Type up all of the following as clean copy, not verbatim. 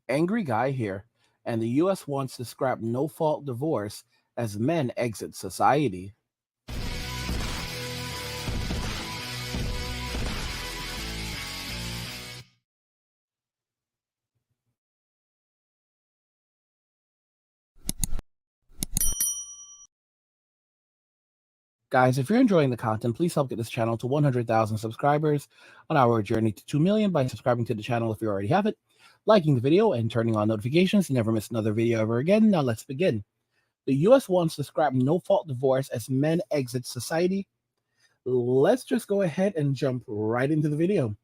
Angry guy here, and the US wants to scrap no fault divorce as men exit society. Guys, if you're enjoying the content, please help get this channel to 100,000 subscribers on our journey to 2 million by subscribing to the channel if you already have it, liking the video, and turning on notifications to never miss another video ever again. Now let's begin. The US wants to scrap no fault divorce as men exit society. Let's just go ahead and jump right into the video.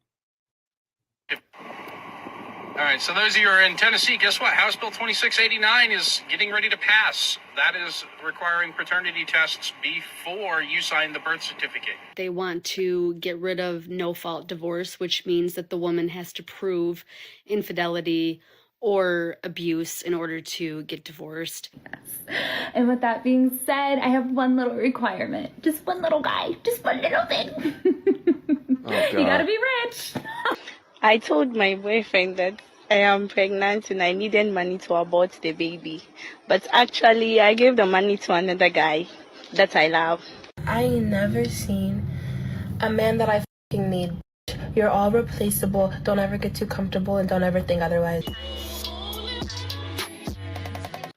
All right, so those of you who are in Tennessee, guess what? House Bill 2689 is getting ready to pass. That is requiring paternity tests before you sign the birth certificate. They want to get rid of no-fault divorce, which means that the woman has to prove infidelity or abuse in order to get divorced. And with that being said, I have one little requirement. Just one little guy. Just one little thing. You gotta be rich. I told my boyfriend that I am pregnant and I needed money to abort the baby. But actually, I gave the money to another guy that I love. I ain't never seen a man that I fucking need. You're all replaceable. Don't ever get too comfortable and don't ever think otherwise.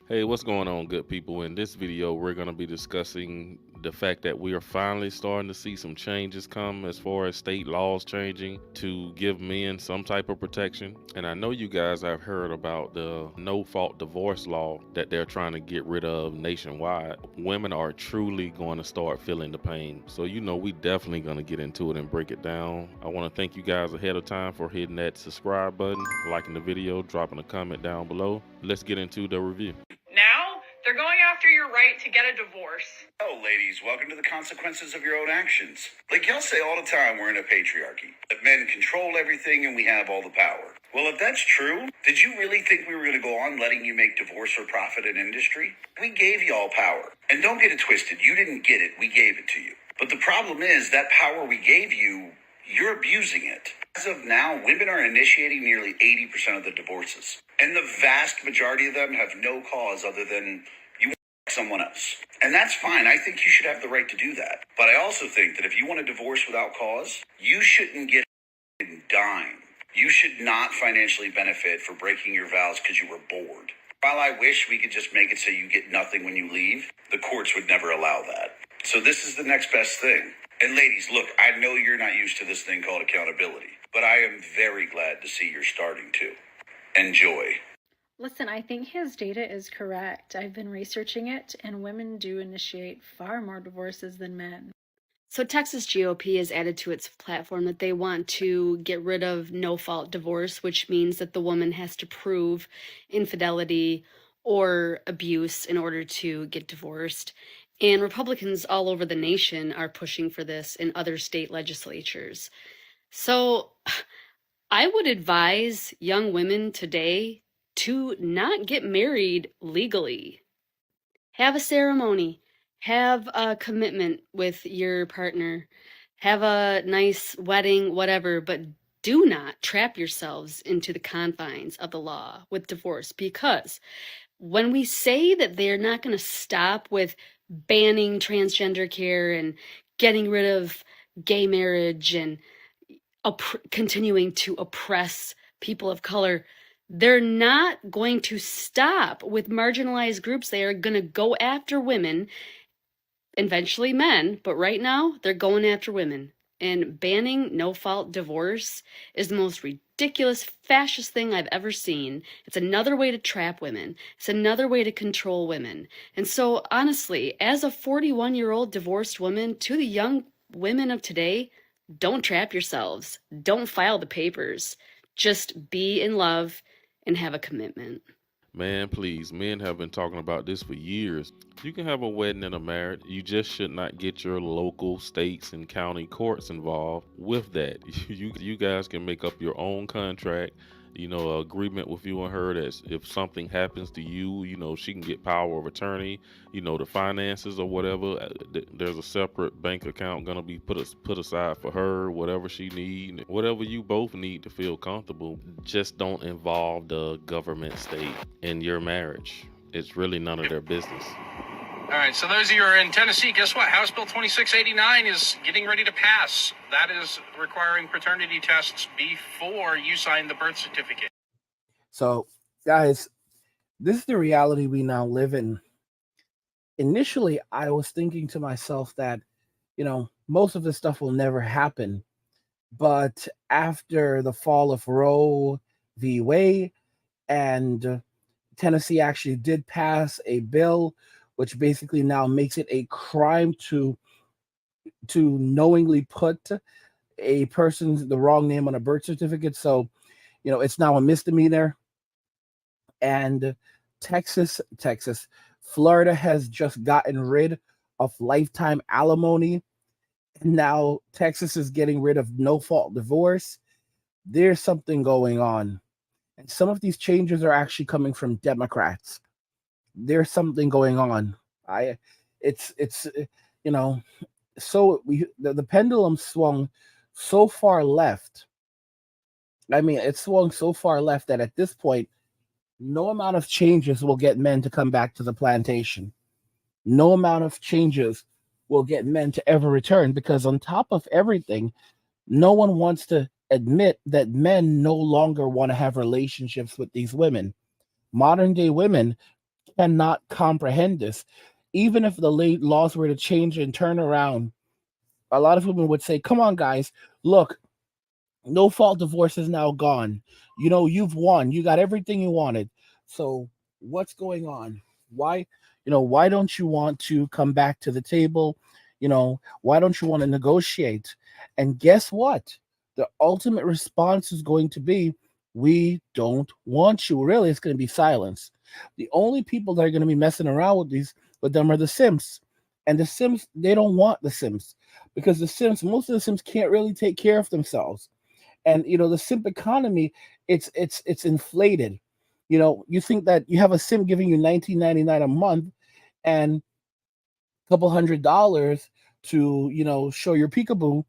Hey, what's going on, good people? In this video, we're going to be discussing the fact that we are finally starting to see some changes come as far as state laws changing to give men some type of protection. And I know you guys have heard about the no-fault divorce law that they're trying to get rid of nationwide. Women are truly going to start feeling the pain. So, we definitely going to get into it and break it down. I want to thank you guys ahead of time for hitting that subscribe button, liking the video, dropping a comment down below. Let's get into the review. Now, they're going after your right to get a divorce. Oh, ladies, welcome to the consequences of your own actions. Like y'all say all the time, we're in a patriarchy. That men control everything and we have all the power. Well, if that's true, did you really think we were going to go on letting you make divorce for profit an industry? We gave y'all power. And don't get it twisted, you didn't get it, we gave it to you. But the problem is that power we gave you, you're abusing it. As of now, women are initiating nearly 80% of the divorces. And the vast majority of them have no cause other than you someone else. And that's fine. I think you should have the right to do that. But I also think that if you want a divorce without cause, you shouldn't get a dime. You should not financially benefit for breaking your vows because you were bored. While I wish we could just make it so you get nothing when you leave, the courts would never allow that. So this is the next best thing. And ladies, look, I know you're not used to this thing called accountability, but I am very glad to see you're starting to. Enjoy. Listen, I think his data is correct. I've been researching it, and women do initiate far more divorces than men. So Texas GOP has added to its platform that they want to get rid of no-fault divorce, which means that the woman has to prove infidelity or abuse in order to get divorced. And Republicans all over the nation are pushing for this in other state legislatures. So I would advise young women today to not get married legally. Have a ceremony. Have a commitment with your partner. Have a nice wedding, whatever, but do not trap yourselves into the confines of the law with divorce, because when we say that they're not going to stop with banning transgender care and getting rid of gay marriage and continuing to oppress people of color, they're not going to stop with marginalized groups. They are going to go after women, eventually men, but right now they're going after women. And banning no-fault divorce is the most ridiculous fascist thing I've ever seen. It's another way to trap women. It's another way to control women. And so honestly, as a 41-year-old divorced woman, to the young women of today, don't trap yourselves. Don't file the papers. Just be in love and have a commitment. Man, please, men have been talking about this for years. You can have a wedding and a marriage. You just should not get your local states and county courts involved with that. You guys can make up your own contract agreement with you and her that if something happens to you, she can get power of attorney, the finances or whatever. There's a separate bank account gonna be put aside for her, whatever she need, whatever you both need to feel comfortable. Just don't involve the government state in your marriage. It's really none of their business. All right, so those of you who are in Tennessee, guess what? House Bill 2689 is getting ready to pass. That is requiring paternity tests before you sign the birth certificate. So, guys, this is the reality we now live in. Initially, I was thinking to myself that, most of this stuff will never happen. But after the fall of Roe v. Wade, and Tennessee actually did pass a bill which basically now makes it a crime to knowingly put a person's the wrong name on a birth certificate. So, it's now a misdemeanor. And Texas, Florida has just gotten rid of lifetime alimony. And now Texas is getting rid of no-fault divorce. There's something going on. And some of these changes are actually coming from Democrats. There's something going on. So the pendulum swung so far left. I mean, it swung so far left that at this point, no amount of changes will get men to come back to the plantation. No amount of changes will get men to ever return, because on top of everything, no one wants to admit that men no longer want to have relationships with these women. Modern day women cannot comprehend this. Even if the laws were to change and turn around, a lot of women would say, come on, guys, look, no fault divorce is now gone. You've won. You got everything you wanted. So what's going on? Why don't you want to come back to the table? Why don't you want to negotiate? And guess what? The ultimate response is going to be, we don't want you. Really, it's going to be silence. The only people that are going to be messing around with them are the Sims. And the Sims, they don't want the Sims, because most of the Sims can't really take care of themselves. And the Simp economy, it's inflated. You think that you have a Sim giving you $19.99 a month and a couple $100 to show your peekaboo,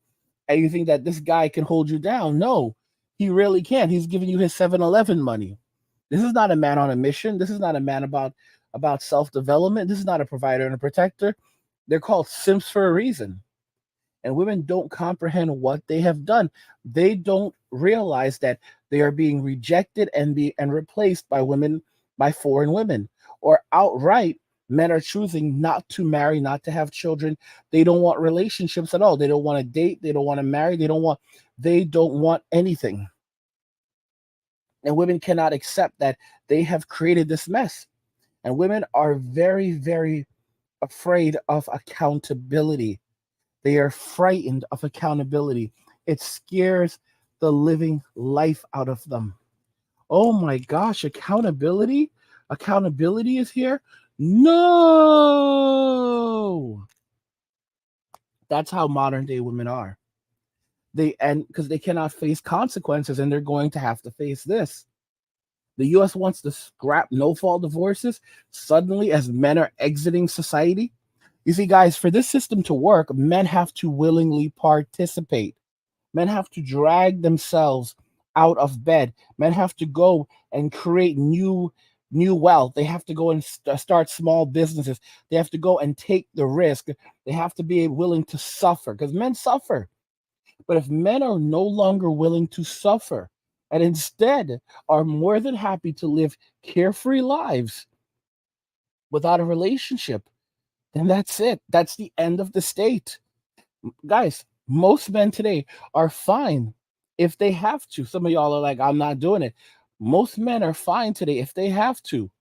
and you think that this guy can hold you down. No, he really can't. He's giving you his 7-Eleven money. This is not a man on a mission. This is not a man about self-development. This is not a provider and a protector. They're called Simps for a reason. And women don't comprehend what they have done. They don't realize that they are being rejected and replaced by foreign women, or outright men are choosing not to marry, not to have children. They don't want relationships at all. They don't want to date. They don't want to marry. They don't want anything. And women cannot accept that they have created this mess. And women are very, very afraid of accountability. They are frightened of accountability. It scares the living life out of them. Oh my gosh, accountability? Accountability is here? No! That's how modern day women are. Because they cannot face consequences, and they're going to have to face this. The U.S. wants to scrap no-fault divorces suddenly as men are exiting society. You see, guys, for this system to work, men have to willingly participate. Men have to drag themselves out of bed. Men have to go and create new wealth. They have to go and start small businesses. They have to go and take the risk. They have to be willing to suffer, because men suffer. But if men are no longer willing to suffer and instead are more than happy to live carefree lives without a relationship, then that's it. That's the end of the state. Guys, most men today are fine if they have to. Some of y'all are like, I'm not doing it. Most men are fine today if they have to.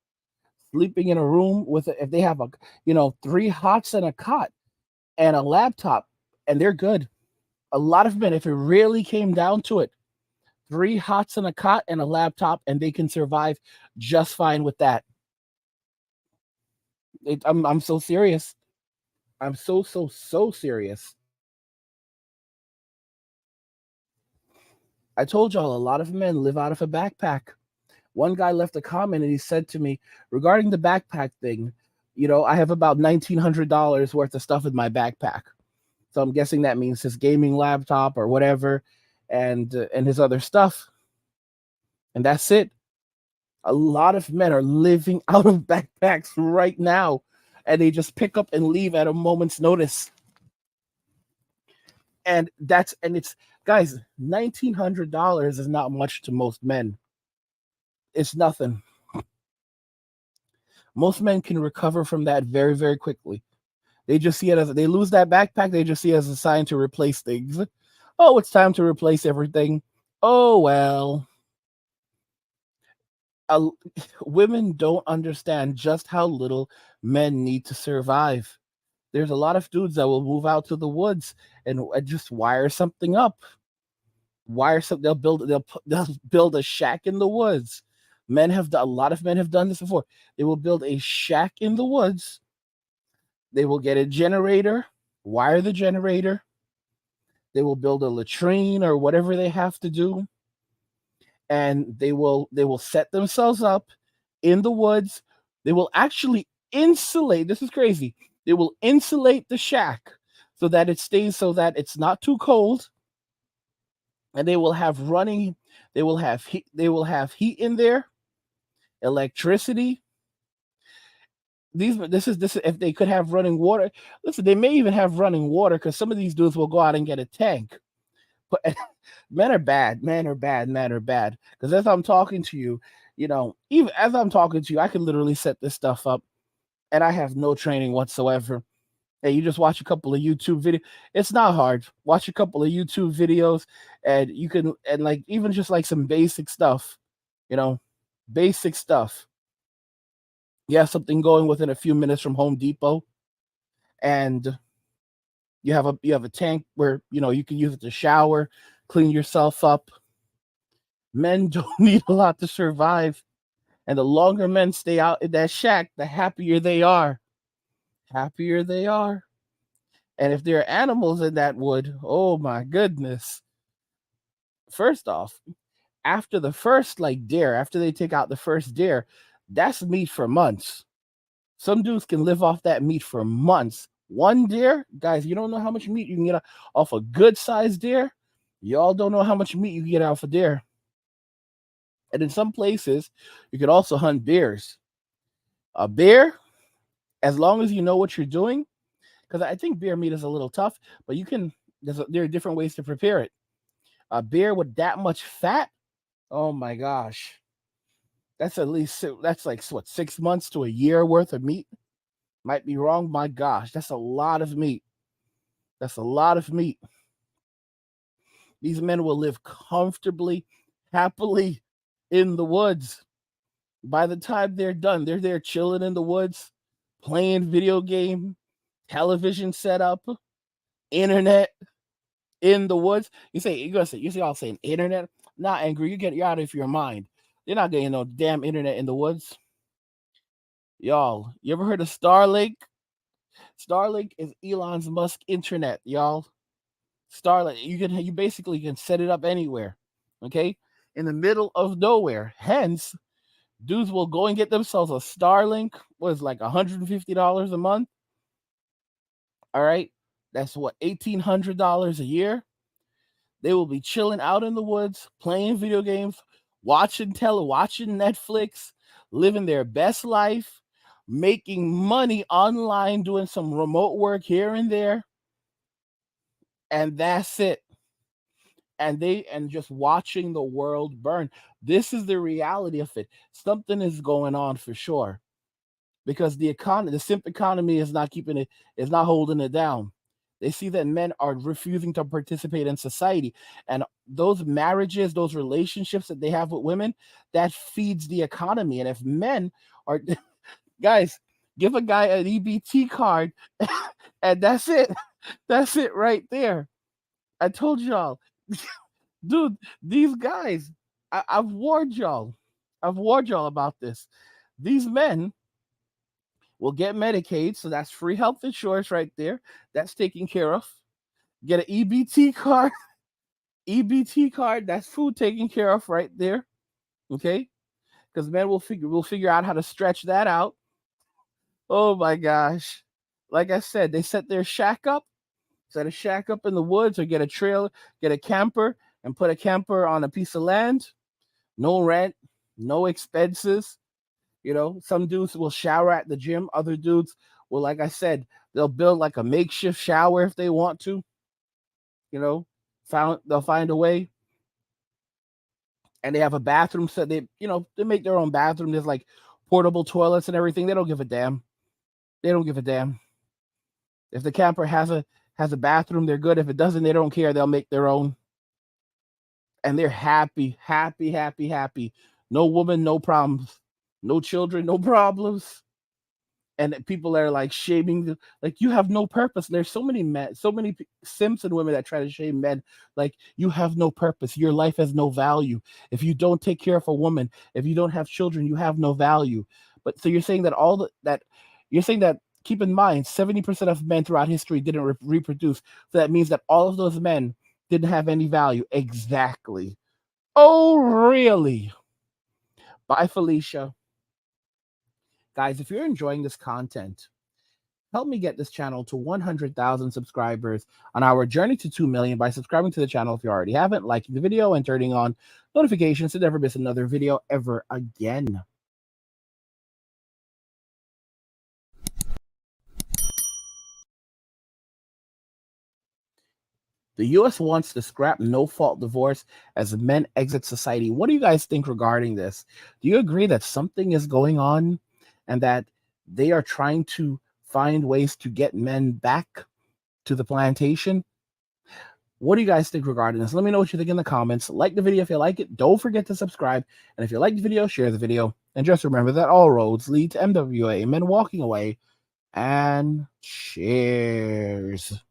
Sleeping in a room if they have 3 hots and a cot and a laptop, and they're good. A lot of men, if it really came down to it, 3 hots and a cot and a laptop, and they can survive just fine with that. I'm so serious. I'm so serious. I told y'all a lot of men live out of a backpack. One guy left a comment and he said to me regarding the backpack thing, I have about $1,900 worth of stuff in my backpack. So I'm guessing that means his gaming laptop or whatever, and his other stuff. And that's it. A lot of men are living out of backpacks right now, and they just pick up and leave at a moment's notice. And it's guys, $1,900 is not much to most men. It's nothing. Most men can recover from that very, very quickly. They just see it as they lose that backpack. They just see it as a sign to replace things. Oh, it's time to replace everything. Oh, well. Women don't understand just how little men need to survive. There's a lot of dudes that will move out to the woods and just wire something up. They'll build a shack in the woods. A lot of men have done this before. They will build a shack in the woods. They will get a generator, wire the generator. They will build a latrine or whatever they have to do. And they will set themselves up in the woods. They will actually insulate. This is crazy. They will insulate the shack so that it's not too cold. And they will have heat in there, electricity. This is if they could have running water. Listen, they may even have running water because some of these dudes will go out and get a tank. But men are bad. Because as I'm talking to you, even as I'm talking to you, I can literally set this stuff up, and I have no training whatsoever. Hey, you just watch a couple of YouTube videos. It's not hard. Watch a couple of YouTube videos, and you can, and like even just like some basic stuff, basic stuff. You have something going within a few minutes from Home Depot, and you have a tank where you can use it to shower, clean yourself up. Men don't need a lot to survive, and the longer men stay out in that shack, the happier they are. And if there are animals in that wood, oh my goodness. First off, after the first deer, after they take out the first deer, that's meat for months. Some dudes can live off that meat for months. One deer, guys, you don't know how much meat you can get off a good sized deer. Y'all don't know how much meat you can get off a deer. And in some places, you could also hunt bears. A bear, as long as you know what you're doing, because I think bear meat is a little tough, but there are different ways to prepare it. A bear with that much fat, oh my gosh. That's like what, 6 months to a year worth of meat? Might be wrong. My gosh, that's a lot of meat. These men will live comfortably, happily in the woods. By the time they're done, they're there chilling in the woods, playing video game, television setup, internet in the woods. You see all saying internet? Not angry. You're out of your mind. You're not getting no damn internet in the woods. Y'all, you ever heard of Starlink? Starlink is Elon Musk internet, y'all. Starlink, you basically can set it up anywhere, okay? In the middle of nowhere. Hence, dudes will go and get themselves a Starlink. What is like $150 a month? All right, that's what, $1,800 a year. They will be chilling out in the woods, playing video games, watching Netflix, living their best life, making money online, doing some remote work here and there, and that's it. And just watching the world burn. This is the reality of it. Something is going on for sure, because the simp economy is not holding it down. They see that men are refusing to participate in society, and those marriages, those relationships that they have with women, that feeds the economy. And if men are, guys, give a guy an EBT card, and that's it. That's it right there. I told y'all, dude, these guys, I've warned y'all about this. These men will get Medicaid, so that's free health insurance right there. That's taken care of. Get an EBT card, EBT card, that's food taken care of right there. Okay? Because men will figure out how to stretch that out. Oh my gosh. Like I said, they set their shack up. Set a shack up in the woods or get a trailer, get a camper and put a camper on a piece of land. No rent, no expenses. You know, some dudes will shower at the gym. Other dudes will, like I said, they'll build like a makeshift shower if they want to. You know, they'll find a way. And they have a bathroom set. They make their own bathroom. There's like portable toilets and everything. They don't give a damn. They don't give a damn. If the camper has a bathroom, they're good. If it doesn't, they don't care. They'll make their own. And they're happy, happy, happy, happy. No woman, no problems. No children, no problems. And people are like shaming, like, you have no purpose. There's so many men, so many simps and women that try to shame men, like, you have no purpose. Your life has no value. If you don't take care of a woman, if you don't have children, you have no value. But so you're saying that keep in mind, 70% of men throughout history didn't reproduce. So that means that all of those men didn't have any value. Exactly. Oh, really? Bye, Felicia. Guys, if you're enjoying this content, help me get this channel to 100,000 subscribers on our journey to 2 million by subscribing to the channel if you already haven't, liking the video, and turning on notifications to never miss another video ever again. The U.S. wants to scrap no-fault divorce as men exit society. What do you guys think regarding this? Do you agree that something is going on and that they are trying to find ways to get men back to the plantation? What do you guys think regarding this? Let me know what you think in the comments. Like the video if you like it. Don't forget to subscribe. And if you like the video, share the video. And just remember that all roads lead to MWA, men walking away. And cheers.